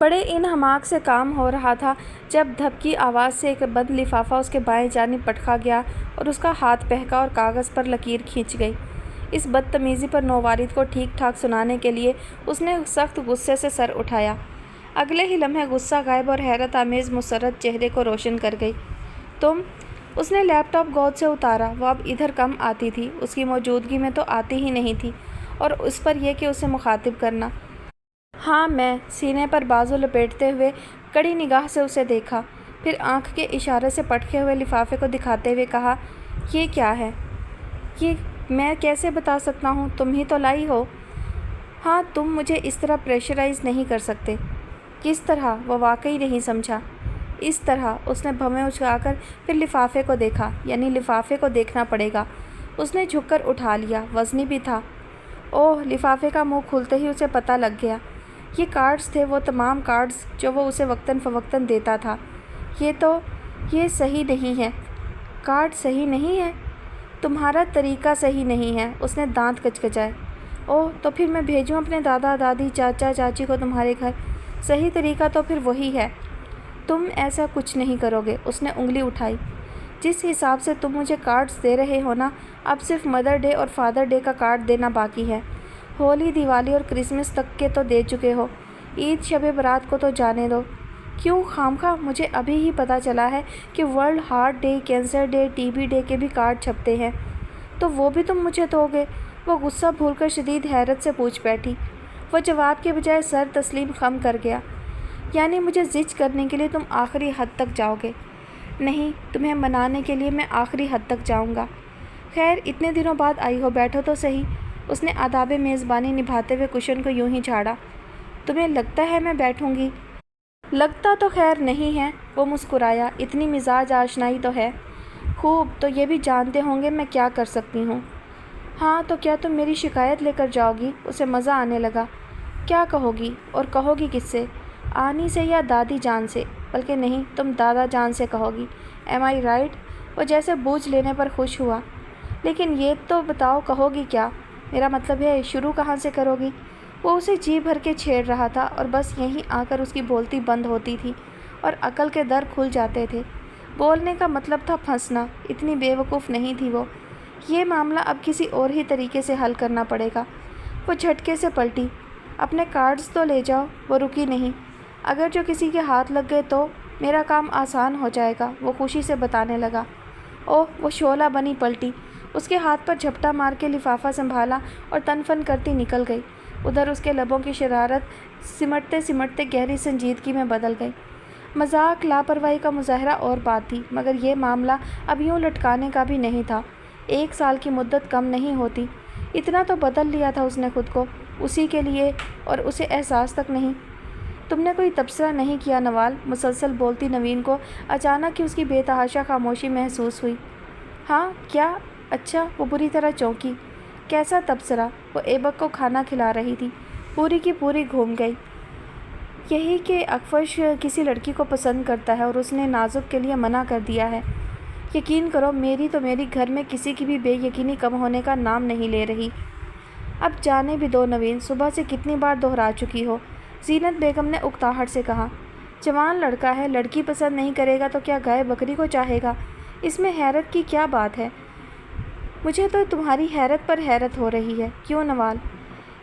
بڑے انہماک سے کام ہو رہا تھا جب دھپ کی آواز سے ایک بند لفافہ اس کے بائیں جانب پٹکا گیا اور اس کا ہاتھ بہکا اور کاغذ پر لکیر کھینچ گئی۔ اس بدتمیزی پر نووارد کو ٹھیک ٹھاک سنانے کے لیے اس نے سخت غصے سے سر اٹھایا۔ اگلے ہی لمحے غصہ غائب اور حیرت آمیز مسرت چہرے کو روشن کر گئی۔ تم؟ اس نے لیپ ٹاپ گود سے اتارا۔ وہ اب ادھر کم آتی تھی، اس کی موجودگی میں تو آتی ہی نہیں تھی، اور اس پر یہ کہ اسے مخاطب کرنا۔ ہاں میں، سینے پر بازو لپیٹتے ہوئے کڑی نگاہ سے اسے دیکھا، پھر آنکھ کے اشارے سے پٹکے ہوئے لفافے کو دکھاتے ہوئے کہا، یہ کیا ہے؟ یہ میں کیسے بتا سکتا ہوں؟ تم ہی تو لائی ہو۔ ہاں تم مجھے اس طرح پریشرائز نہیں کر سکتے۔ کس طرح؟ وہ واقعی نہیں سمجھا۔ اس طرح، اس نے بھویں اچھا کر پھر لفافے کو دیکھا، یعنی لفافے کو دیکھنا پڑے گا۔ اس نے جھک کر اٹھا لیا، وزنی بھی تھا۔ اوہ، لفافے کا منہ کھلتے ہی اسے پتہ لگ گیا۔ یہ کارڈز تھے، وہ تمام کارڈز جو وہ اسے وقتاً فوقتاً دیتا تھا۔ یہ صحیح نہیں ہے۔ کارڈ صحیح نہیں ہے؟ تمہارا طریقہ صحیح نہیں ہے، اس نے دانت کچکچائے۔ اوہ، تو پھر میں بھیجوں اپنے دادا دادی چاچا چاچی کو تمہارے گھر؟ صحیح طریقہ تو پھر وہی ہے۔ تم ایسا کچھ نہیں کرو گے، اس نے انگلی اٹھائی۔ جس حساب سے تم مجھے کارڈز دے رہے ہو نا، اب صرف مدر ڈے اور فادر ڈے کا کارڈ دینا باقی ہے۔ ہولی، دیوالی اور کرسمس تک کے تو دے چکے ہو، عید شب برات کو تو جانے دو۔ کیوں خامخواہ؟ مجھے ابھی ہی پتہ چلا ہے کہ world heart day, cancer day, T B day کے بھی کارڈ چھپتے ہیں، تو وہ بھی تم مجھے دو گے؟ وہ غصہ بھول کر شدید حیرت سے پوچھ بیٹھی۔ وہ جواب کے بجائے سر تسلیم خم کر گیا۔ یعنی مجھے زج کرنے کے لیے تم آخری حد تک جاؤ گے؟ نہیں، تمہیں منانے کے لیے میں آخری حد تک جاؤں گا۔ خیر، اتنے دنوں بعد آئی ہو، بیٹھو تو صحیح۔ اس نے آداب میزبانی نبھاتے ہوئے کشن کو یوں ہی جھاڑا۔ تمہیں لگتا ہے میں بیٹھوں گی؟ لگتا تو خیر نہیں ہے، وہ مسکرایا۔ اتنی مزاج آشنائی تو ہے۔ خوب، تو یہ بھی جانتے ہوں گے میں کیا کر سکتی ہوں۔ ہاں، تو کیا تم میری شکایت لے کر جاؤ گی؟ اسے مزہ آنے لگا۔ کیا کہو گی؟ اور کہو گی کس سے؟ آنی سے یا دادی جان سے؟ بلکہ نہیں، تم دادا جان سے کہو گی۔ ایم آئی رائٹ؟ وہ جیسے بوجھ لینے پر خوش ہوا۔ لیکن یہ تو بتاؤ کہو گی کیا؟ میرا مطلب ہے شروع کہاں سے کرو گی؟ وہ اسے جی بھر کے چھیڑ رہا تھا، اور بس یہیں آ کر اس کی بولتی بند ہوتی تھی اور عقل کے در کھل جاتے تھے۔ بولنے کا مطلب تھا پھنسنا۔ اتنی بے وقوف نہیں تھی وہ۔ یہ معاملہ اب کسی اور ہی طریقے سے حل کرنا پڑے گا۔ وہ جھٹکے سے پلٹی۔ اپنے کارڈز تو لے جاؤ۔ وہ رکی نہیں۔ اگر جو کسی کے ہاتھ لگ گئے تو میرا کام آسان ہو جائے گا، وہ خوشی سے بتانے لگا۔ اوہ، وہ شعلہ بنی پلٹی، اس کے ہاتھ پر جھپٹا مار کے لفافہ سنبھالا اور تن فن کرتی نکل گئی۔ ادھر اس کے لبوں کی شرارت سمٹتے سمٹتے گہری سنجیدگی میں بدل گئی۔ مذاق، لاپرواہی کا مظاہرہ اور بات تھی، مگر یہ معاملہ اب یوں لٹکانے کا بھی نہیں تھا۔ 1 سال کی مدت کم نہیں ہوتی۔ اتنا تو بدل لیا تھا اس نے خود کو، اسی کے لیے، اور اسے احساس تک نہیں۔ تم نے کوئی تبصرہ نہیں کیا نوال؟ مسلسل بولتی نوین کو اچانک ہی اس کی بے تحاشا خاموشی محسوس ہوئی۔ ہاں، کیا؟ اچھا، وہ بری طرح چونکی۔ کیسا تبصرہ؟ وہ ایبک کو کھانا کھلا رہی تھی، پوری کی پوری گھوم گئی۔ یہی کہ اکفش کسی لڑکی کو پسند کرتا ہے اور اس نے نازک کے لیے منع کر دیا ہے۔ یقین کرو، میری گھر میں کسی کی بھی بے یقینی کم ہونے کا نام نہیں لے رہی۔ اب جانے بھی دو نوین، صبح سے کتنی بار دہرا چکی ہو، زینت بیگم نے اکتاہٹ سے کہا۔ جوان لڑکا ہے، لڑکی پسند نہیں کرے گا تو کیا گائے بکری کو چاہے گا؟ اس میں حیرت کی کیا بات ہے؟ مجھے تو تمہاری حیرت پر حیرت ہو رہی ہے۔ کیوں نوال؟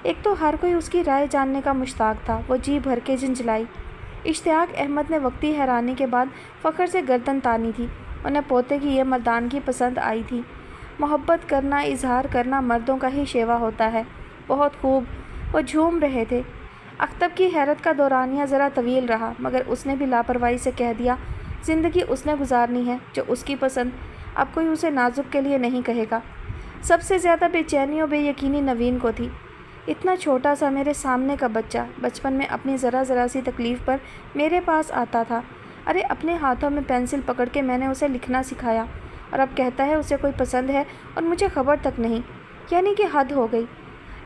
ایک تو ہر کوئی اس کی رائے جاننے کا مشتاق تھا۔ وہ جی بھر کے جھنجھلائی۔ اشتیاق احمد نے وقتی حیرانی کے بعد فخر سے گردن تانی تھی۔ انہیں پوتے کی یہ مردانگی پسند آئی تھی۔ محبت کرنا، اظہار کرنا مردوں کا ہی شیوا ہوتا ہے۔ بہت خوب، وہ جھوم رہے تھے۔ اختب کی حیرت کا دورانیہ ذرا طویل رہا، مگر اس نے بھی لاپرواہی سے کہہ دیا، زندگی اس نے گزارنی ہے جو اس کی پسند، اب کوئی اسے نازک کے لیے نہیں کہے گا۔ سب سے زیادہ بے چینی و بے یقینی نوین کو تھی۔ اتنا چھوٹا سا میرے سامنے کا بچہ بچپن میں اپنی ذرا سی تکلیف پر میرے پاس آتا تھا۔ ارے اپنے ہاتھوں میں پینسل پکڑ کے میں نے اسے لکھنا سکھایا، اور اب کہتا ہے اسے کوئی پسند ہے اور مجھے خبر تک نہیں۔ یعنی کہ حد ہو گئی۔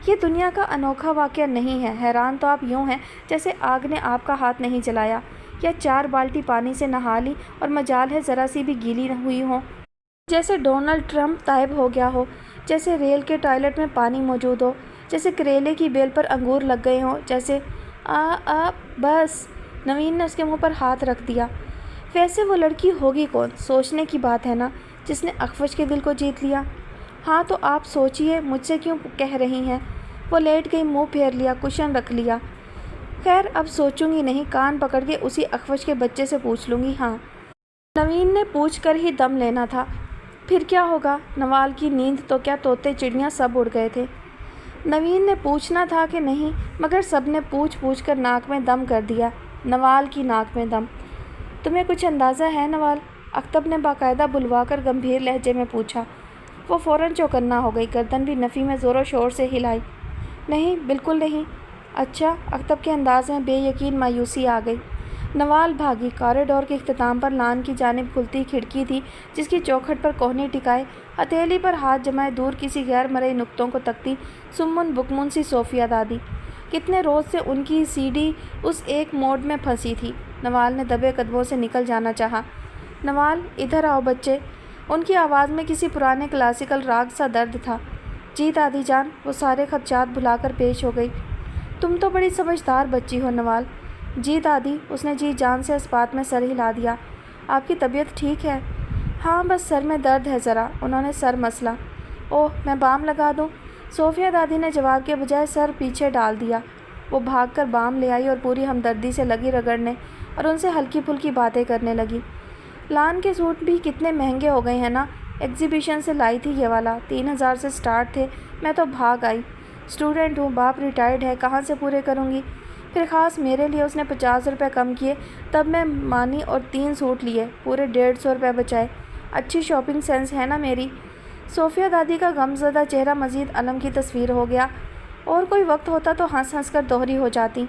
یہ دنیا کا انوکھا واقعہ نہیں ہے۔ حیران تو آپ یوں ہیں جیسے آگ نے آپ کا ہاتھ نہیں جلایا، یا 4 بالٹی پانی سے نہا لی اور مجال ہے ذرا سی بھی گیلی نہ ہوئی ہو، جیسے ڈونلڈ ٹرمپ طائب ہو گیا ہو، جیسے ریل کے ٹوائلٹ میں پانی موجود ہو، جیسے کریلے کی بیل پر انگور لگ گئے ہوں، جیسے بس نوین نے اس کے منہ پر ہاتھ رکھ دیا۔ ویسے وہ لڑکی ہوگی کون؟ سوچنے کی بات ہے نا، جس نے اخفش کے دل کو جیت لیا۔ ہاں تو آپ سوچئے، مجھ سے کیوں کہہ رہی ہیں؟ وہ لیٹ گئی، منہ پھیر لیا، کشن رکھ لیا۔ خیر اب سوچوں گی نہیں، کان پکڑ کے اسی اخفش کے بچے سے پوچھ لوں گی۔ ہاں، نوین نے پوچھ کر ہی دم لینا تھا، پھر کیا ہوگا؟ نوال کی نیند تو کیا طوطے چڑیاں سب اڑ گئے تھے۔ نوین نے پوچھنا تھا کہ نہیں، مگر سب نے پوچھ کر ناک میں دم کر دیا۔ نوال کی ناک میں دم۔ تمہیں کچھ اندازہ ہے نوال؟ اختب نے باقاعدہ بلوا کر گمبھیر لہجے میں پوچھا۔ وہ فوراً چوکنا ہو گئی، گردن بھی نفی میں زور و شور سے ہلائی۔ نہیں، بالکل نہیں۔ اچھا؟ اختب کے انداز میں بے یقین مایوسی آ گئی۔ نوال بھاگی۔ کوریڈور کے اختتام پر لان کی جانب کھلتی کھڑکی تھی، جس کی چوکھٹ پر کوہنی ٹکائے، ہتھیلی پر ہاتھ جمائے دور کسی غیر مرئی نقطوں کو تکتی سمن بکمن سی صوفیہ دادی۔ کتنے روز سے ان کی سی ڈی اس ایک موڈ میں پھنسی تھی۔ نوال نے دبے قدموں سے نکل جانا چاہا۔ نوال، ادھر آؤ بچے۔ ان کی آواز میں کسی پرانے کلاسیکل راگ سا درد تھا۔ جی دادی جان، وہ سارے خدشات بھلا کر پیش ہو گئی۔ تم تو بڑی سمجھدار بچی ہو نوال۔ جی دادی، اس نے جی جان سے اس بات میں سر ہلا دیا۔ آپ کی طبیعت ٹھیک ہے؟ ہاں، بس سر میں درد ہے ذرا۔ انہوں نے سر مسلا۔ اوہ، میں بام لگا دوں؟ صوفیہ دادی نے جواب کے بجائے سر پیچھے ڈال دیا۔ وہ بھاگ کر بام لے آئی اور پوری ہمدردی سے لگی رگڑنے اور ان سے ہلکی پھلکی باتیں کرنے لگی۔ لان کے سوٹ بھی کتنے مہنگے ہو گئے ہیں نا، ایگزیبیشن سے لائی تھی یہ والا، 3000 سے سٹارٹ تھے، میں تو بھاگ آئی۔ اسٹوڈنٹ ہوں، باپ ریٹائرڈ ہے، کہاں سے پورے کروں گی؟ پھر خاص میرے لیے اس نے 50 روپے کم کیے، تب میں مانی اور 3 سوٹ لیے، پورے 150 روپے بچائے۔ اچھی شاپنگ سینس ہے نا میری۔ صوفیہ دادی کا غم زدہ چہرہ مزید الم کی تصویر ہو گیا۔ اور کوئی وقت ہوتا تو ہنس ہنس کر دوہری ہو جاتی۔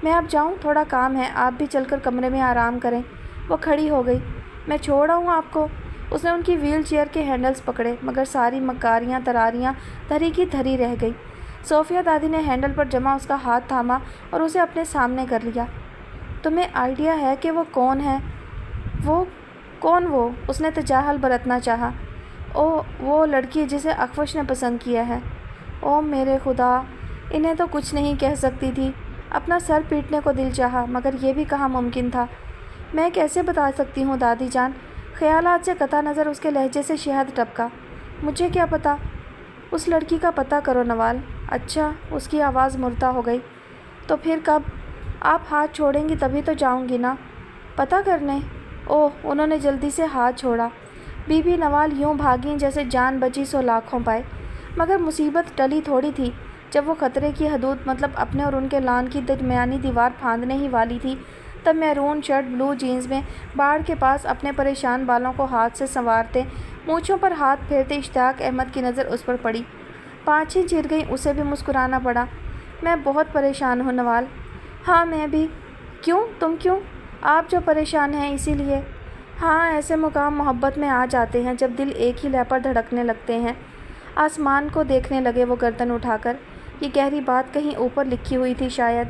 میں اب جاؤں؟ تھوڑا کام ہے، آپ بھی چل کر کمرے میں آرام کریں۔ وہ کھڑی ہو گئی۔ میں چھوڑ آؤں آپ کو؟ اس نے ان کی ویل چیئر کے ہینڈلز پکڑے، مگر ساری مکاریاں تراریاں دھری کی دھری رہ گئی۔ صوفیہ دادی نے ہینڈل پر جمع اس کا ہاتھ تھاما اور اسے اپنے سامنے کر لیا۔ تمہیں آئیڈیا ہے کہ وہ کون ہے؟ وہ کون؟ وہ؟ اس نے تجاہل برتنا چاہا۔ وہ لڑکی جسے اخفش نے پسند کیا ہے۔ او میرے خدا، انہیں تو کچھ نہیں کہہ سکتی تھی۔ اپنا سر پیٹنے کو دل چاہا، مگر یہ بھی کہاں ممکن تھا۔ میں کیسے بتا سکتی ہوں دادی جان؟ خیالات سے قطع نظر اس کے لہجے سے شہد ٹپکا۔ مجھے کیا پتا؟ اس لڑکی کا پتہ کرو نوال۔ اچھا، اس کی آواز مردہ ہو گئی۔ تو پھر کب؟ آپ ہاتھ چھوڑیں گی تبھی تو جاؤں گی نا پتہ کرنے۔ اوہ، انہوں نے جلدی سے ہاتھ چھوڑا۔ بی بی نوال یوں بھاگیں جیسے جان بچی سو لاکھوں پائے۔ مگر مصیبت ٹلی تھوڑی تھی۔ جب وہ خطرے کی حدود مطلب اپنے اور ان کے لان کی درمیانی دیوار پھاندنے ہی والی تھی، تب میرون شرٹ بلو جینز میں باڑ کے پاس اپنے پریشان بالوں کو ہاتھ سے سنوارتے، مونچھوں پر ہاتھ پھیرتے اشتیاق احمد کی نظر اس پر پڑی۔ پانچیں چیر گئیں، اسے بھی مسکرانا پڑا۔ میں بہت پریشان ہوں نوال۔ ہاں میں بھی۔ کیوں؟ تم کیوں؟ آپ جو پریشان ہیں اسی لیے۔ ہاں، ایسے مقام محبت میں آ جاتے ہیں جب دل ایک ہی لے پر دھڑکنے لگتے ہیں۔ آسمان کو دیکھنے لگے وہ گردن اٹھا کر۔ یہ گہری بات کہیں اوپر لکھی ہوئی تھی شاید۔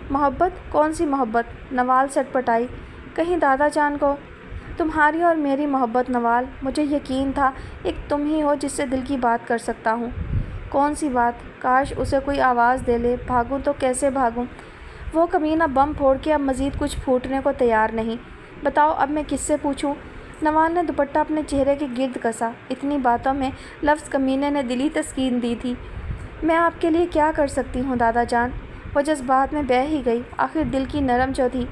محبت؟ کون سی محبت؟ نوال سٹ پٹائی۔ کہیں دادا جان کو؟ تمہاری اور میری محبت نوال، مجھے یقین تھا ایک تم ہی ہو جس سے دل کی بات کر سکتا ہوں۔ کون سی بات؟ کاش اسے کوئی آواز دے لے۔ بھاگوں تو کیسے بھاگوں؟ وہ کمینہ بم پھوڑ کے اب مزید کچھ پھوٹنے کو تیار نہیں۔ بتاؤ اب میں کس سے پوچھوں؟ نوال نے دوپٹہ اپنے چہرے کے گرد کسا۔ اتنی باتوں میں لفظ کمینے نے دلی تسکین دی تھی۔ میں آپ کے لیے کیا کر سکتی ہوں دادا جان؟ وہ جذبات میں بہہ ہی گئی۔ آخر دل کی نرم جو تھی۔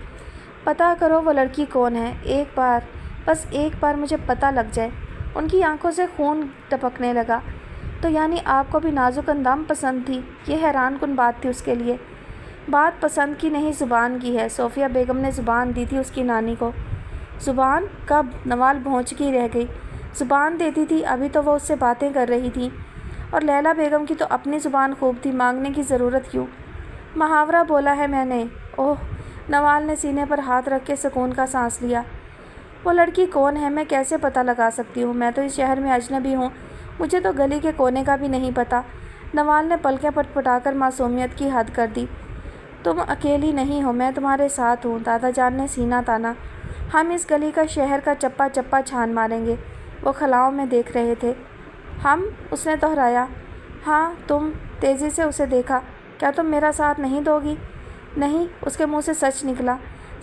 پتہ کرو وہ لڑکی کون ہے، ایک بار، بس ایک بار مجھے پتہ لگ جائے۔ ان کی آنکھوں سے خون ٹپکنے لگا۔ تو یعنی آپ کو بھی نازک اندام پسند تھی؟ یہ حیران کن بات تھی اس کے لیے۔ بات پسند کی نہیں، زبان کی ہے۔ صوفیہ بیگم نے زبان دی تھی اس کی نانی کو۔ زبان؟ کب؟ نوال بھونچکی رہ گئی۔ زبان دیتی تھی، ابھی تو وہ اس سے باتیں کر رہی تھی۔ اور لیلا بیگم کی تو اپنی زبان خوب تھی، مانگنے کی ضرورت کیوں؟ محاورہ بولا ہے میں نے۔ اوہ، نوال نے سینے پر ہاتھ رکھ کے سکون کا سانس لیا۔ وہ لڑکی کون ہے میں کیسے پتہ لگا سکتی ہوں؟ میں تو اس شہر میں اجنبی ہوں، مجھے تو گلی کے کونے کا بھی نہیں پتہ۔ نوال نے پلکیں پٹ پٹا کر معصومیت کی حد کر دی۔ تم اکیلی نہیں ہو، میں تمہارے ساتھ ہوں، دادا جان نے سینہ تانا۔ ہم اس گلی کا شہر کا چپا چپا چھان ماریں گے۔ وہ خلاؤں میں دیکھ رہے تھے۔ ہم؟ اس نے دہرایا۔ ہاں تم۔ تیزی سے اسے دیکھا۔ کیا تم میرا ساتھ نہیں دو گی؟ نہیں، اس کے منہ سے سچ نکلا۔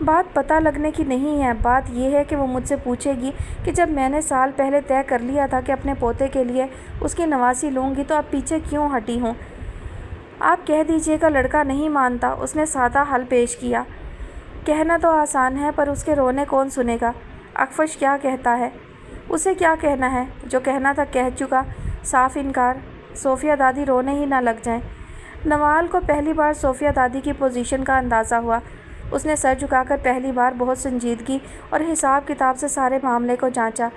بات پتہ لگنے کی نہیں ہے، بات یہ ہے کہ وہ مجھ سے پوچھے گی کہ جب میں نے سال پہلے طے کر لیا تھا کہ اپنے پوتے کے لیے اس کی نواسی لوں گی تو اب پیچھے کیوں ہٹی ہوں؟ آپ کہہ دیجیے گا لڑکا نہیں مانتا، اس نے سادہ حل پیش کیا۔ کہنا تو آسان ہے پر اس کے رونے کون سنے گا؟ اکفش کیا کہتا ہے؟ اسے کیا کہنا ہے؟ جو کہنا تھا کہہ چکا، صاف انکار۔ صوفیہ دادی رونے ہی نہ لگ جائیں۔ نوال کو پہلی بار صوفیہ دادی کی پوزیشن کا اندازہ ہوا۔ اس نے سر جھکا کر پہلی بار بہت سنجیدگی اور حساب کتاب سے سارے معاملے کو جانچا۔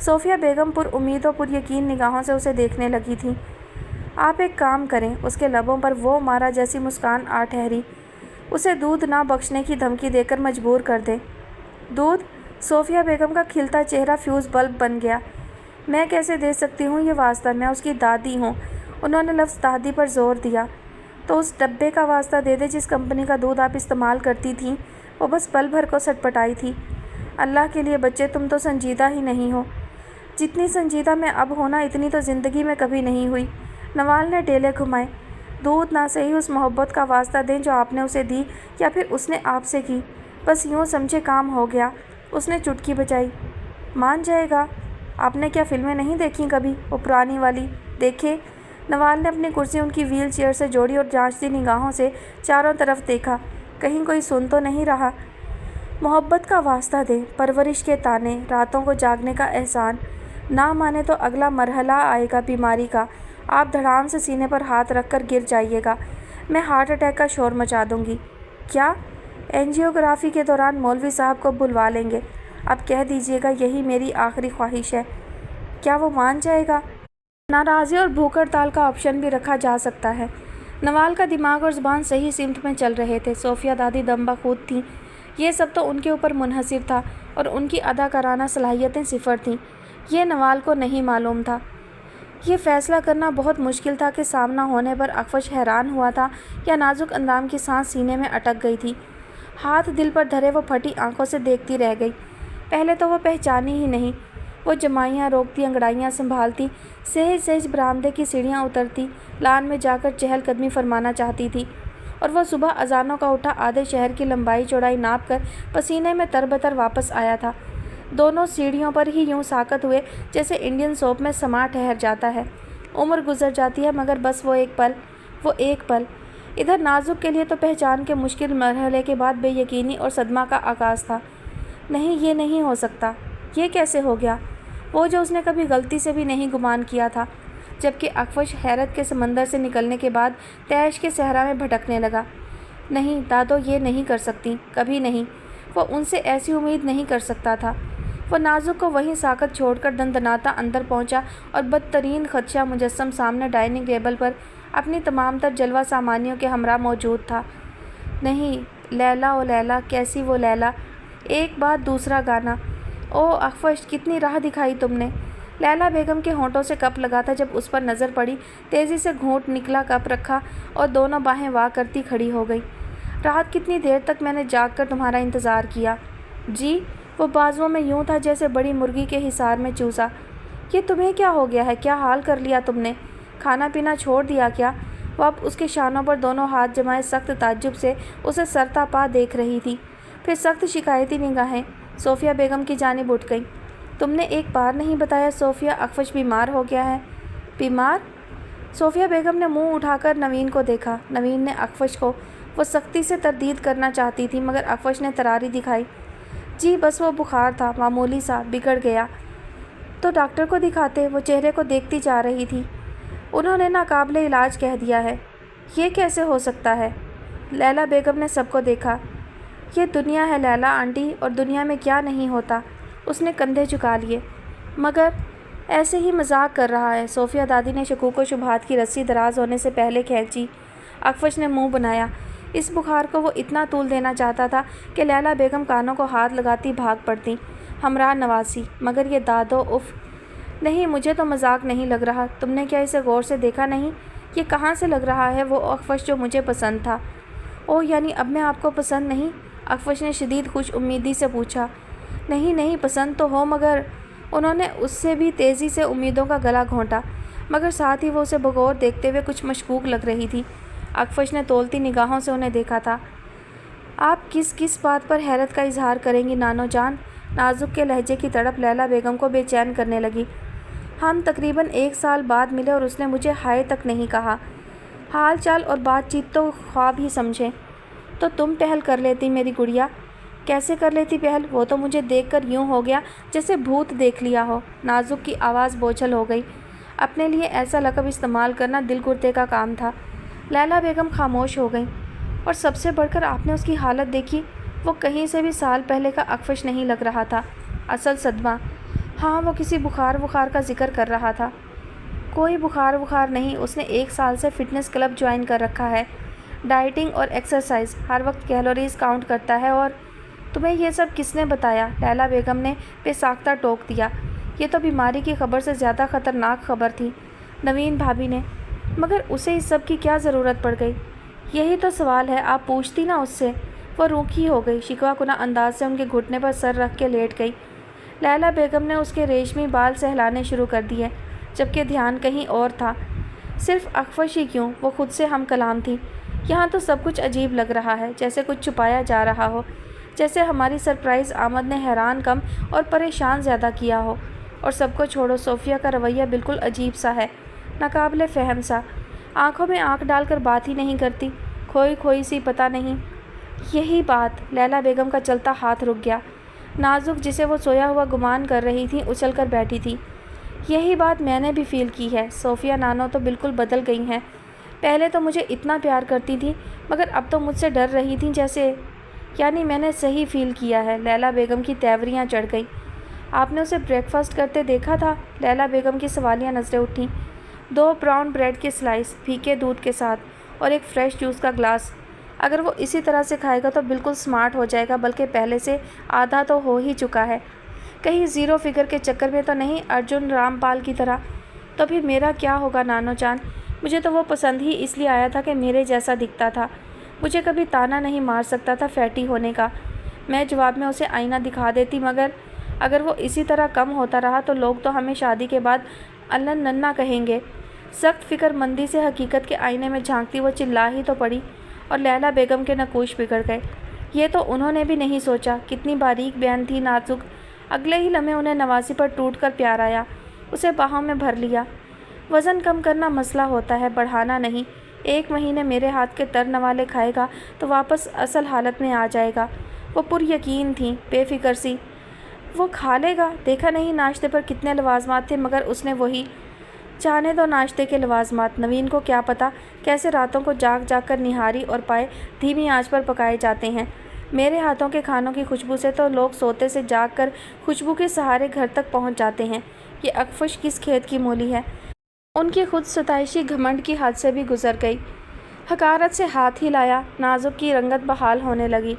صوفیہ بیگم پر امید و پر یقین نگاہوں سے اسے دیکھنے لگی تھیں۔ آپ ایک کام کریں، اس کے لبوں پر وہ مارا جیسی مسکان آ ٹھہری۔ اسے دودھ نہ بخشنے کی دھمکی دے کر مجبور کر دیں۔ دودھ؟ صوفیہ بیگم کا کھلتا چہرہ فیوز بلب بن گیا۔ میں کیسے دے سکتی ہوں یہ واسطہ؟ میں اس کی دادی ہوں۔ انہوں نے لفظ دادی پر زور دیا۔ تو اس ڈبے کا واسطہ دے دے جس کمپنی کا دودھ آپ استعمال کرتی تھیں۔ وہ بس پل بھر کو سٹپٹائی تھی۔ اللہ کے لیے بچے، تم تو سنجیدہ ہی نہیں ہو۔ جتنی سنجیدہ میں اب ہونا اتنی تو زندگی میں کبھی نہیں ہوئی۔ نوال نے ڈیلے گھمائے۔ دودھ نہ صحیح اس محبت کا واسطہ دیں جو آپ نے اسے دی یا پھر اس نے آپ سے کی۔ بس یوں سمجھے کام ہو گیا۔ اس نے چٹکی بجائی۔ مان جائے گا۔ آپ نے کیا فلمیں نہیں دیکھیں کبھی؟ وہ پرانی والی دیکھے؟ نوال نے اپنی کرسی ان کی ویل چیئر سے جوڑی اور جانچتی نگاہوں سے چاروں طرف دیکھا۔ کہیں کوئی سن تو نہیں رہا؟ محبت کا واسطہ دیں، پرورش کے تانے، راتوں کو جاگنے کا احسان۔ نہ مانے تو اگلا مرحلہ آئے گا بیماری کا۔ آپ دھڑام سے سینے پر ہاتھ رکھ کر گر جائیے گا۔ میں ہارٹ اٹیک کا شور مچا دوں گی۔ کیا؟ اینجیوگرافی کے دوران مولوی صاحب کو بلوا لیں گے۔ اب کہہ دیجیے گا یہی میری آخری خواہش ہے۔ کیا وہ مان جائے گا؟ ناراضی اور بھوک ہڑتال کا آپشن بھی رکھا جا سکتا ہے۔ نوال کا دماغ اور زبان صحیح سمت میں چل رہے تھے۔ صوفیہ دادی دم بخود تھیں۔ یہ سب تو ان کے اوپر منحصر تھا اور ان کی اداکارانہ صلاحیتیں صفر تھیں۔ یہ نوال کو نہیں معلوم تھا۔ یہ فیصلہ کرنا بہت مشکل تھا کہ سامنا ہونے پر اکفش حیران ہوا تھا یا نازک اندام کی سانس سینے میں اٹک گئی تھی۔ ہاتھ دل پر دھرے وہ پھٹی آنکھوں سے دیکھتی رہ گئی۔ پہلے تو وہ پہچانی ہی نہیں۔ وہ جمائیاں روکتی، انگڑائیاں سنبھالتی، سہج سہج برآمدے کی سیڑھیاں اترتی، لان میں جا کر چہل قدمی فرمانا چاہتی تھی۔ اور وہ صبح اذانوں کا اٹھا آدھے شہر کی لمبائی چوڑائی ناپ کر پسینے میں تربتر واپس آیا تھا۔ دونوں سیڑھیوں پر ہی یوں ساکت ہوئے جیسے انڈین سوپ میں سما ٹھہر جاتا ہے۔ عمر گزر جاتی ہے مگر بس وہ ایک پل۔ ادھر نازک کے لیے تو پہچان کے مشکل مرحلے کے بعد بے یقینی اور صدمہ کا آغاز تھا۔ نہیں، یہ نہیں ہو سکتا۔ یہ کیسے ہو گیا؟ وہ جو اس نے کبھی غلطی سے بھی نہیں گمان کیا تھا۔ جبکہ اکفش حیرت کے سمندر سے نکلنے کے بعد طیش کے صحرا میں بھٹکنے لگا۔ نہیں دادو، یہ نہیں کر سکتی، کبھی نہیں۔ وہ ان سے ایسی امید نہیں کر سکتا تھا۔ وہ نازک کو وہیں ساکت چھوڑ کر دندناتا اندر پہنچا اور بدترین خدشہ مجسم سامنے ڈائننگ ٹیبل پر اپنی تمام تر جلوہ سامانیوں کے ہمراہ موجود تھا۔ نہیں، لیلا او لیلا، کیسی وہ لیلا؟ ایک بات دوسرا گانا۔ او اکفش، کتنی راہ دکھائی تم نے۔ لیلا بیگم کے ہونٹوں سے کپ لگا تھا جب اس پر نظر پڑی۔ تیزی سے گھونٹ نکلا، کپ رکھا اور دونوں باہیں وا کرتی کھڑی ہو گئی۔ رات کتنی دیر تک میں نے جاگ کر تمہارا انتظار کیا۔ جی؟ وہ بازوؤں میں یوں تھا جیسے بڑی مرغی کے حصار میں چوزا۔ یہ تمہیں کیا ہو گیا ہے؟ کیا حال کر لیا تم نے؟ کھانا پینا چھوڑ دیا کیا؟ وہ اب اس کے شانوں پر دونوں ہاتھ جمائے سخت تعجب سے اسے سرتا پا دیکھ رہی تھی۔ پھر سخت شکایتی نگاہیں صوفیہ بیگم کی جانب اٹھ گئیں۔ تم نے ایک بار نہیں بتایا صوفیہ، اکفش بیمار ہو گیا ہے۔ بیمار؟ صوفیہ بیگم نے منہ اٹھا کر نوین کو دیکھا۔ نوین نے اکفش کو۔ وہ سختی سے تردید کرنا چاہتی تھی مگر اکفش نے تراری دکھائی۔ جی بس وہ بخار تھا، معمولی سا، بگڑ گیا۔ تو ڈاکٹر کو دکھاتے۔ وہ چہرے کو دیکھتی جا رہی تھی۔ انہوں نے ناقابل علاج کہہ دیا ہے۔ یہ کیسے ہو سکتا ہے؟ لیلا بیگم نے سب کو دیکھا۔ یہ دنیا ہے لیلا آنٹی، اور دنیا میں کیا نہیں ہوتا۔ اس نے کندھے جھکا لیے۔ مگر ایسے ہی مذاق کر رہا ہے۔ صوفیہ دادی نے شکوک و شبہات کی رسی دراز ہونے سے پہلے کھینچی۔ اکفش نے منہ بنایا۔ اس بخار کو وہ اتنا طول دینا چاہتا تھا کہ لیلا بیگم کانوں کو ہاتھ لگاتی بھاگ پڑتی، ہمراہ نواسی۔ مگر یہ دادو، اف! نہیں، مجھے تو مذاق نہیں لگ رہا۔ تم نے کیا اسے غور سے دیکھا نہیں؟ یہ کہاں سے لگ رہا ہے وہ اکفش جو مجھے پسند تھا؟ اوہ، یعنی اب میں آپ کو پسند نہیں؟ اکفش نے شدید خوش امیدی سے پوچھا۔ نہیں، پسند تو ہو مگر… انہوں نے اس سے بھی تیزی سے امیدوں کا گلا گھونٹا، مگر ساتھ ہی وہ اسے بغور دیکھتے ہوئے کچھ مشکوک لگ رہی تھی۔ اکفش نے تولتی نگاہوں سے انہیں دیکھا تھا۔ آپ کس کس بات پر حیرت کا اظہار کریں گی نانو جان؟ نازک کے لہجے کی تڑپ لیلا بیگم کو بے چین کرنے لگی۔ ہم تقریباً 1 سال بعد ملے اور اس نے مجھے ہائے تک نہیں کہا۔ حال چال اور بات چیت تو خواب ہی سمجھے۔ تو تم پہل کر لیتی میری گڑیا۔ کیسے کر لیتی پہل؟ وہ تو مجھے دیکھ کر یوں ہو گیا جیسے بھوت دیکھ لیا ہو۔ نازک کی آواز بوجھل ہو گئی۔ اپنے لیے ایسا لقب استعمال کرنا دل گردے کا کام تھا۔ لیلا بیگم خاموش ہو گئیں۔ اور سب سے بڑھ کر آپ نے اس کی حالت دیکھی؟ وہ کہیں سے بھی سال پہلے کا اکفش نہیں لگ رہا تھا۔ اصل صدمہ؟ ہاں، وہ کسی بخار کا ذکر کر رہا تھا۔ کوئی بخار نہیں، اس نے 1 سال سے فٹنس کلب جوائن کر رکھا ہے، ڈائٹنگ اور ایکسرسائز، ہر وقت کیلوریز کاؤنٹ کرتا ہے۔ اور تمہیں یہ سب کس نے بتایا؟ لیلا بیگم نے بے ساختہ ٹوک دیا۔ یہ تو بیماری کی خبر سے زیادہ خطرناک خبر تھی، نوین بھابھی نے۔ مگر اسے اس سب کی کیا ضرورت پڑ گئی؟ یہی تو سوال ہے، آپ پوچھتی نا اس سے۔ وہ روکھی ہو گئی، شکوہ کنہ انداز سے ان کے گھٹنے پر سر رکھ کے لیٹ گئی۔ لیلا بیگم نے اس کے ریشمی بال سہلانے شروع کر دیے، جبکہ دھیان کہیں اور تھا۔ صرف اکفش ہی کیوں، وہ خود سے ہم کلام تھی۔ یہاں تو سب کچھ عجیب لگ رہا ہے، جیسے کچھ چھپایا جا رہا ہو، جیسے ہماری سرپرائز آمد نے حیران کم اور پریشان زیادہ کیا ہو۔ اور سب کو چھوڑو، صوفیہ کا رویہ بالکل عجیب سا ہے، ناقابل فہم سا۔ آنکھوں میں آنکھ ڈال کر بات ہی نہیں کرتی، کھوئی سی پتہ نہیں۔ یہی بات۔ لیلا بیگم کا چلتا ہاتھ رک گیا۔ نازک، جسے وہ سویا ہوا گمان کر رہی تھی، اچھل کر بیٹھی تھی۔ یہی بات میں نے بھی فیل کی ہے۔ صوفیہ نانو تو بالکل بدل گئی ہیں۔ پہلے تو مجھے اتنا پیار کرتی تھی، مگر اب تو مجھ سے ڈر رہی تھیں جیسے، یعنی میں نے صحیح فیل کیا ہے۔ لیلا بیگم کی تیوریاں چڑھ گئی۔ آپ نے اسے بریک فاسٹ کرتے دیکھا تھا؟ لیلا بیگم کی سوالیہ نظریں اٹھیں۔ 2 براؤن بریڈ کے سلائس، پھیکے دودھ کے ساتھ، اور ایک فریش جوس کا گلاس۔ اگر وہ اسی طرح سے کھائے گا تو بالکل سمارٹ ہو جائے گا، بلکہ پہلے سے آدھا تو ہو ہی چکا ہے۔ کہیں زیرو فگر کے چکر میں تو نہیں، ارجن رام پال کی طرح؟ تو پھر میرا کیا ہوگا نانو جان؟ مجھے تو وہ پسند ہی اس لیے آیا تھا کہ میرے جیسا دکھتا تھا۔ مجھے کبھی تانا نہیں مار سکتا تھا فیٹی ہونے کا۔ میں جواب میں اسے آئینہ دکھا دیتی، مگر اگر وہ اسی طرح کم ہوتا رہا تو لوگ تو ہمیں شادی کے بعد الن ننا کہیں گے۔ سخت فکر مندی سے حقیقت کے آئینے میں جھانکتی وہ چلا ہی تو پڑی، اور لیلا بیگم کے نقوش بگڑ گئے۔ یہ تو انہوں نے بھی نہیں سوچا۔ کتنی باریک بیان تھی نازک۔ اگلے ہی لمحے انہیں نواسی پر ٹوٹ کر پیار آیا، اسے باہوں میں بھر لیا۔ وزن کم کرنا مسئلہ ہوتا ہے، بڑھانا نہیں۔ 1 مہینے میرے ہاتھ کے تر نوالے کھائے گا تو واپس اصل حالت میں آ جائے گا۔ وہ پر یقین تھیں، بے فکر سی۔ وہ کھا لے گا؟ دیکھا نہیں ناشتے پر کتنے لوازمات تھے، مگر اس نے وہی۔ جانے دو ناشتے کے لوازمات، نوین کو کیا پتا کیسے راتوں کو جاگ کر نہاری اور پائے دھیمی آنچ پر پکائے جاتے ہیں۔ میرے ہاتھوں کے کھانوں کی خوشبو سے تو لوگ سوتے سے جاگ کر خوشبو کے سہارے گھر تک پہنچ جاتے ہیں۔ یہ اکفش کس کھیت کی مولی ہے؟ ان کی خود ستائشی گھمنڈ کی حد سے بھی گزر گئی۔ حقارت سے ہاتھ ہلایا، نازک کی رنگت بحال ہونے لگی۔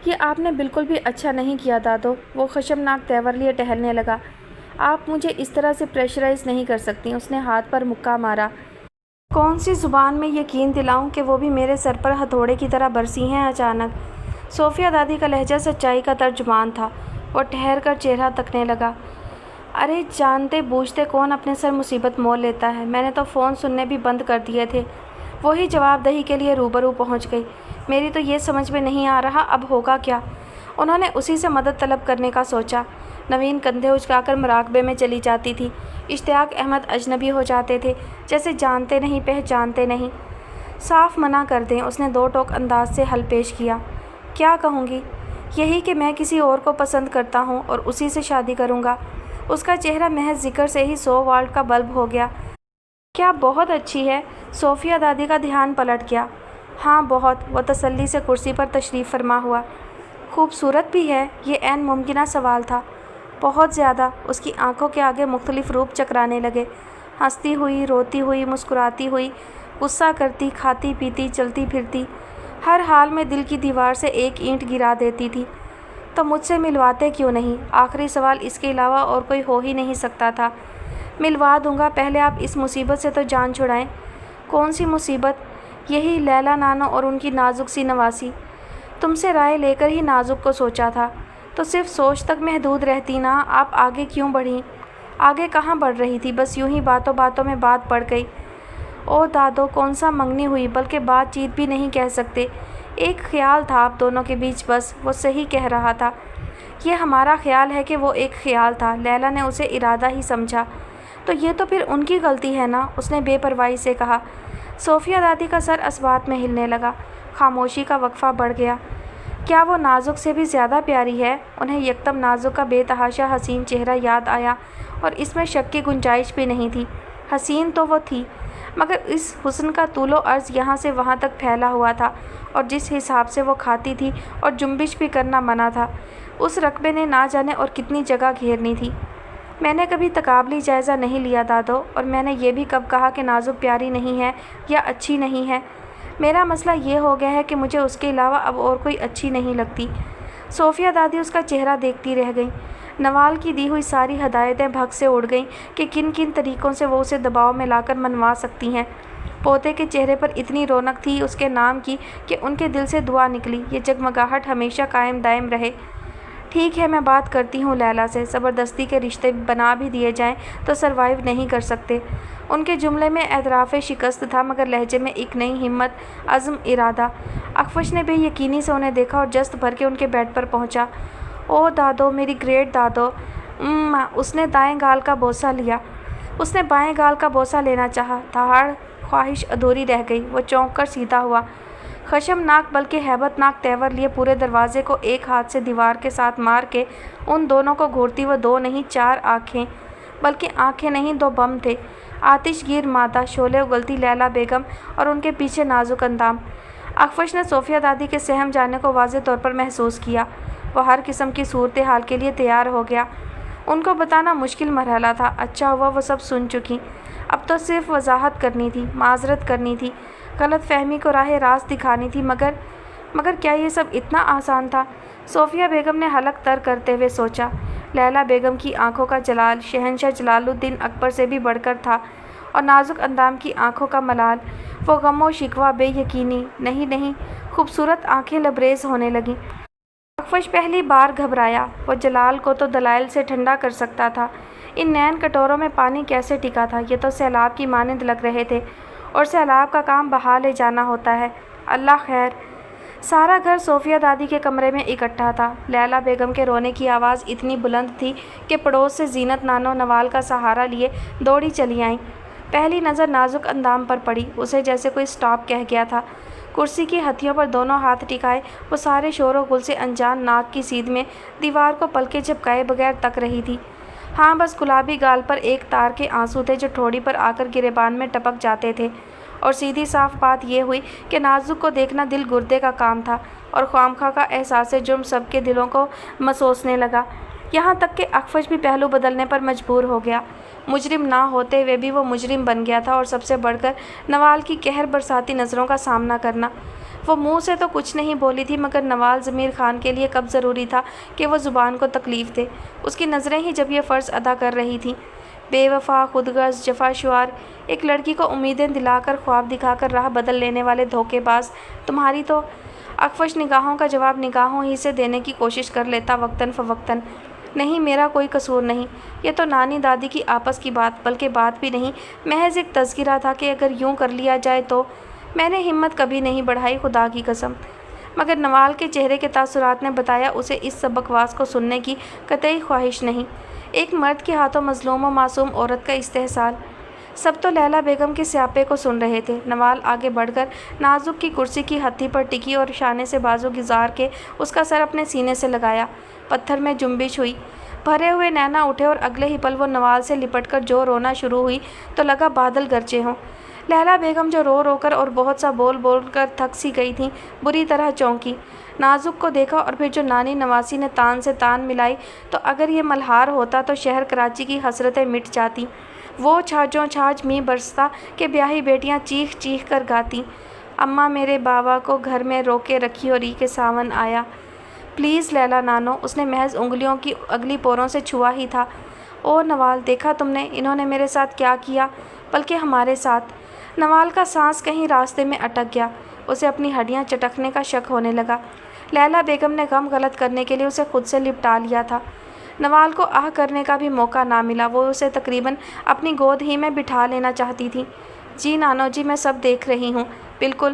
یہ آپ نے بالکل بھی اچھا نہیں کیا دادو۔ وہ خشمناک تیور لیے ٹہلنے لگا۔ آپ مجھے اس طرح سے پریشرائز نہیں کر سکتی۔ اس نے ہاتھ پر مکہ مارا۔ کون سی زبان میں یقین دلاؤں کہ وہ بھی میرے سر پر ہتھوڑے کی طرح برسی ہیں اچانک؟ صوفیہ دادی کا لہجہ سچائی کا ترجمان تھا۔ وہ ٹھہر کر چہرہ تکنے لگا۔ ارے جانتے بوجھتے کون اپنے سر مصیبت مول لیتا ہے؟ میں نے تو فون سننے بھی بند کر دیے تھے۔ وہی جواب دہی کے لیے روبرو پہنچ گئی۔ میری تو یہ سمجھ میں نہیں آ رہا اب ہوگا کیا؟ انہوں نے اسی سے مدد طلب کرنے کا سوچا۔ نوین کندھے اچکا کر مراقبے میں چلی جاتی تھی۔ اشتیاق احمد اجنبی ہو جاتے تھے، جیسے جانتے نہیں پہچانتے نہیں۔ صاف منع کر دیں، اس نے 2 ٹوک انداز سے حل پیش کیا۔ کیا کہوں گی؟ یہی کہ میں کسی اور کو پسند کرتا ہوں اور اسی سے شادی کروں گا۔ اس کا چہرہ محض ذکر سے ہی 100 واٹ کا بلب ہو گیا۔ کیا بہت اچھی ہے؟ صوفیہ دادی کا دھیان پلٹ گیا۔ ہاں بہت، وہ تسلی سے کرسی پر تشریف فرما ہوا۔ خوبصورت بھی ہے؟ یہ عین ممکنہ سوال تھا۔ بہت زیادہ۔ اس کی آنکھوں کے آگے مختلف روپ چکرانے لگے، ہنستی ہوئی، روتی ہوئی، مسکراتی ہوئی، غصہ کرتی، کھاتی پیتی، چلتی پھرتی، ہر حال میں دل کی دیوار سے ایک اینٹ گرا دیتی تھی۔ تو مجھ سے ملواتے کیوں نہیں؟ آخری سوال اس کے علاوہ اور کوئی ہو ہی نہیں سکتا تھا۔ ملوا دوں گا، پہلے آپ اس مصیبت سے تو جان چھڑائیں۔ کون سی مصیبت؟ یہی لیلا نانو اور ان کی نازک سی نواسی۔ تم سے رائے لے کر ہی نازک کو سوچا تھا، تو صرف سوچ تک محدود رہتی نا، آپ آگے کیوں بڑھیں؟ آگے کہاں بڑھ رہی تھی، بس یوں ہی باتوں باتوں میں بات پڑ گئی۔ او دادو، کون سا منگنی ہوئی، بلکہ بات چیت بھی نہیں کہہ سکتے۔ ایک خیال تھا آپ دونوں کے بیچ، بس وہ صحیح کہہ رہا تھا۔ یہ ہمارا خیال ہے کہ وہ ایک خیال تھا، لیلا نے اسے ارادہ ہی سمجھا۔ تو یہ تو پھر ان کی غلطی ہے نا، اس نے بے پرواہی سے کہا۔ صوفیہ دادی کا سر اسبات میں ہلنے لگا۔ خاموشی کا وقفہ بڑھ گیا۔ کیا وہ نازک سے بھی زیادہ پیاری ہے؟ انہیں یکدم نازک کا بے تحاشا حسین چہرہ یاد آیا اور اس میں شک کی گنجائش بھی نہیں تھی۔ حسین تو وہ تھی، مگر اس حسن کا طول و عرض یہاں سے وہاں تک پھیلا ہوا تھا، اور جس حساب سے وہ کھاتی تھی اور جنبش بھی کرنا منع تھا، اس رقبے نے نہ جانے اور کتنی جگہ گھیرنی تھی۔ میں نے کبھی تقابلی جائزہ نہیں لیا دادو، اور میں نے یہ بھی کب کہا کہ نازک پیاری نہیں ہے یا اچھی نہیں ہے؟ میرا مسئلہ یہ ہو گیا ہے کہ مجھے اس کے علاوہ اب اور کوئی اچھی نہیں لگتی۔ صوفیہ دادی اس کا چہرہ دیکھتی رہ گئیں۔ نوال کی دی ہوئی ساری ہدایتیں بھگ سے اڑ گئیں کہ کن کن طریقوں سے وہ اسے دباؤ میں لا کر منوا سکتی ہیں۔ پوتے کے چہرے پر اتنی رونق تھی اس کے نام کی کہ ان کے دل سے دعا نکلی، یہ جگمگاہٹ ہمیشہ قائم دائم رہے۔ ٹھیک ہے، میں بات کرتی ہوں لیلا سے، زبردستی کے رشتے بنا بھی دیے جائیں تو سروائیو نہیں کر سکتے۔ ان کے جملے میں اعتراف شکست تھا، مگر لہجے میں ایک نئی ہمت، عزم، ارادہ۔ اخفش نے بے یقینی سے انہیں دیکھا اور جست بھر کے ان کے بیڈ پر پہنچا۔ او دادو، میری گریٹ دادو، اس نے دائیں گال کا بوسہ لیا۔ اس نے بائیں گال کا بوسہ لینا چاہا، دھاڑ خواہش ادھوری رہ گئی۔ وہ چونک کر سیدھا ہوا۔ خشمناک بلکہ ہیبت ناک تیور لیے پورے دروازے کو ایک ہاتھ سے دیوار کے ساتھ مار کے ان دونوں کو گھورتی وہ دو نہیں چار آنکھیں، بلکہ آنکھیں نہیں دو بم تھے، آتش گیر مادہ، شعلے اگلتی لیلا بیگم اور ان کے پیچھے نازک اندام۔ اخفش نے صوفیہ دادی کے سہم جانے کو واضح طور پر محسوس کیا۔ وہ ہر قسم کی صورتحال کے لیے تیار ہو گیا۔ ان کو بتانا مشکل مرحلہ تھا، اچھا ہوا وہ سب سن چکی۔ اب تو صرف وضاحت کرنی تھی، معذرت کرنی تھی، غلط فہمی کو راہ راست دکھانی تھی، مگر کیا یہ سب اتنا آسان تھا؟ صوفیہ بیگم نے حلق تر کرتے ہوئے سوچا۔ لیلا بیگم کی آنکھوں کا جلال شہنشاہ جلال الدین اکبر سے بھی بڑھ کر تھا، اور نازک اندام کی آنکھوں کا ملال، وہ غم و شکوہ، بے یقینی، نہیں، خوبصورت آنکھیں لبریز ہونے لگیں۔ اخفش پہلی بار گھبرایا۔ وہ جلال کو تو دلائل سے ٹھنڈا کر سکتا تھا، ان نین کٹوروں میں پانی کیسے ٹکا تھا؟ یہ تو سیلاب کی مانند لگ رہے تھے، اور سیلاب کا کام بہا لے جانا ہوتا ہے۔ اللہ خیر۔ سارا گھر صوفیہ دادی کے کمرے میں اکٹھا تھا۔ لیلا بیگم کے رونے کی آواز اتنی بلند تھی کہ پڑوس سے زینت نانو نوال کا سہارا لیے دوڑی چلی آئیں۔ پہلی نظر نازک اندام پر پڑی، اسے جیسے کوئی سٹاپ کہہ گیا تھا۔ کرسی کی ہتھیوں پر دونوں ہاتھ ٹکائے وہ سارے شور و غل سے انجان ناک کی سیدھ میں دیوار کو پلکیں جھپکائے بغیر تک رہی تھی۔ ہاں، بس گلابی گال پر ایک تار کے آنسو تھے جو ٹھوڑی پر آ کر گریبان میں ٹپک جاتے تھے، اور سیدھی صاف بات یہ ہوئی کہ نازک کو دیکھنا دل گردے کا کام تھا، اور خوامخواہ کا احساس جرم سب کے دلوں کو مسوسنے لگا، یہاں تک کہ اخفش بھی پہلو بدلنے پر مجبور ہو گیا۔ مجرم نہ ہوتے ہوئے بھی وہ مجرم بن گیا تھا، اور سب سے بڑھ کر نوال کی قہر برساتی نظروں کا سامنا کرنا۔ وہ منہ سے تو کچھ نہیں بولی تھی، مگر نوال ضمیر خان کے لیے کب ضروری تھا کہ وہ زبان کو تکلیف دے؟ اس کی نظریں ہی جب یہ فرض ادا کر رہی تھیں۔ بے وفا، خودغرض، جفا شعار، ایک لڑکی کو امیدیں دلا کر خواب دکھا کر راہ بدل لینے والے دھوکے باز، تمہاری تو… اخفش نگاہوں کا جواب نگاہوں ہی سے دینے کی کوشش کر لیتا وقتاً فوقتاً۔ نہیں، میرا کوئی قصور نہیں، یہ تو نانی دادی کی آپس کی بات، بلکہ بات بھی نہیں، محض ایک تذکرہ تھا کہ اگر یوں کر لیا جائے تو… میں نے ہمت کبھی نہیں بڑھائی، خدا کی قسم۔ مگر نوال کے چہرے کے تاثرات نے بتایا اسے اس سبکواس کو سننے کی قطعی خواہش نہیں۔ ایک مرد کے ہاتھوں مظلوم و معصوم عورت کا استحصال۔ سب تو لیلا بیگم کے سیاپے کو سن رہے تھے۔ نوال آگے بڑھ کر نازک کی کرسی کی ہتھی پر ٹکی اور شانے سے بازو گزار کے اس کا سر اپنے سینے سے لگایا۔ پتھر میں جنبش ہوئی، بھرے ہوئے نینا اٹھے، اور اگلے ہی پل وہ نوال سے لپٹ کر جو رونا شروع ہوئی تو لگا بادل گرجے ہوں۔ لیلا بیگم جو رو رو کر اور بہت سا بول بول کر تھک سی گئی تھیں، بری طرح چونکی۔ نازک کو دیکھا اور پھر جو نانی نواسی نے تان سے تان ملائی، تو اگر یہ ملہار ہوتا تو شہر کراچی کی حسرتیں مٹ جاتی۔ وہ چھاجوں چھاج می برستا کہ بیاہی بیٹیاں چیخ چیخ کر گاتی، اماں میرے بابا کو گھر میں روکے رکھی اور ای کے ساون آیا۔ پلیز لیلا نانو، اس نے محض انگلیوں کی اگلی پوروں سے چھوا ہی تھا۔ او نوال، دیکھا تم نے انہوں نے میرے ساتھ کیا کیا، بلکہ ہمارے ساتھ۔ نوال کا سانس کہیں راستے میں اٹک گیا، اسے اپنی ہڈیاں چٹکنے کا شک ہونے لگا۔ لیلا بیگم نے غم غلط کرنے کے لیے اسے خود سے لپٹا لیا تھا۔ نوال کو آہ کرنے کا بھی موقع نہ ملا، وہ اسے تقریباً اپنی گود ہی میں بٹھا لینا چاہتی تھی۔ جی نانو جی، میں سب دیکھ رہی ہوں، بالکل۔